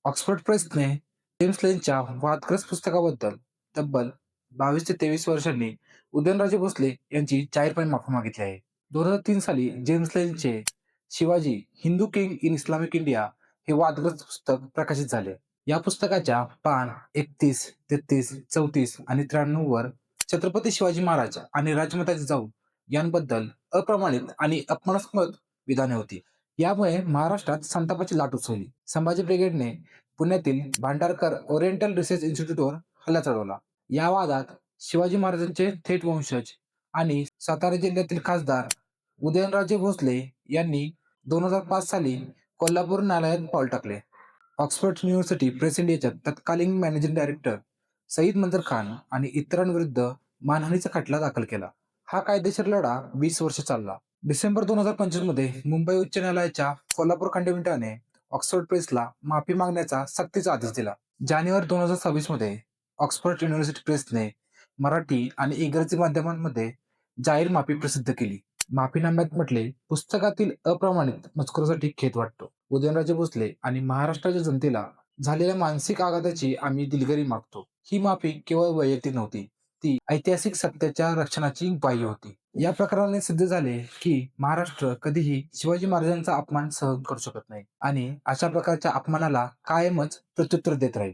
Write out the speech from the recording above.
Oxford प्रेसने James लेनच्या वादग्रस्त पुस्तकाबद्दल तब्बल 22 ते 23 वर्षांनी उदयनराजे भोसले यांची जाहीरपणे माफी मागितली आहे. 2003 साली जेम्स लेनचे Shivaji Hindu king in Islamic India हे वादग्रस्त पुस्तक प्रकाशित झाले. या पुस्तकाच्या पान 31, 33, 34 आणि 93 वर छत्रपती शिवाजी महाराज आणि राजमाता जिजाऊ यांबद्दल अप्रमाणित आणि अपमानास्पद विधाने होती. यामुळे महाराष्ट्रात संतापाची लाट उसळली. संभाजी ब्रिगेडने पुण्यातील भांडारकर ओरिएंटल रिसर्च इन्स्टिट्यूटवर हल्ला चढवला. या वादात शिवाजी महाराजांचे थेट वंशज आणि सातारा जिल्ह्यातील खासदार उदयनराजे भोसले यांनी 2005 साली कोल्हापूर न्यायालयात पाऊल टाकले. ऑक्सफर्ड युनिव्हर्सिटी प्रेस इंडियाच्या तत्कालीन मॅनेजिंग डायरेक्टर सईद मंजर खान आणि इतरांविरुद्ध मानहानीचा खटला दाखल केला. हा कायदेशीर लढा 20 वर्ष चालला. डिसेंबर 2025 मध्ये मुंबई उच्च न्यायालयाच्या कोल्हापूर खंडपीठाने ऑक्सफर्ड प्रेसला माफी मागण्याचा सक्तीचा आदेश दिला. जानेवारी 2026 मध्ये ऑक्सफर्ड युनिव्हर्सिटी प्रेसने मराठी आणि इंग्रजी माध्यमांमध्ये जाहीर माफी प्रसिद्ध केली. माफीनाम्यात म्हटले, पुस्तकातील अप्रमाणित मजकुरासाठी खेद वाटतो. उदयनराजे भोसले आणि महाराष्ट्राच्या जनतेला झालेल्या मानसिक आघाताची आम्ही दिलगिरी मागतो. ही माफी केवळ वैयक्तिक नव्हती, ती ऐतिहासिक सत्याच्या रक्षणाची ग्वाही होती. या प्रकरणाने सिद्ध झाले की महाराष्ट्र कधीही शिवाजी महाराजांचा अपमान सहन करू शकत नाही आणि अशा प्रकारच्या अपमानाला कायमच प्रत्युत्तर देत राहील.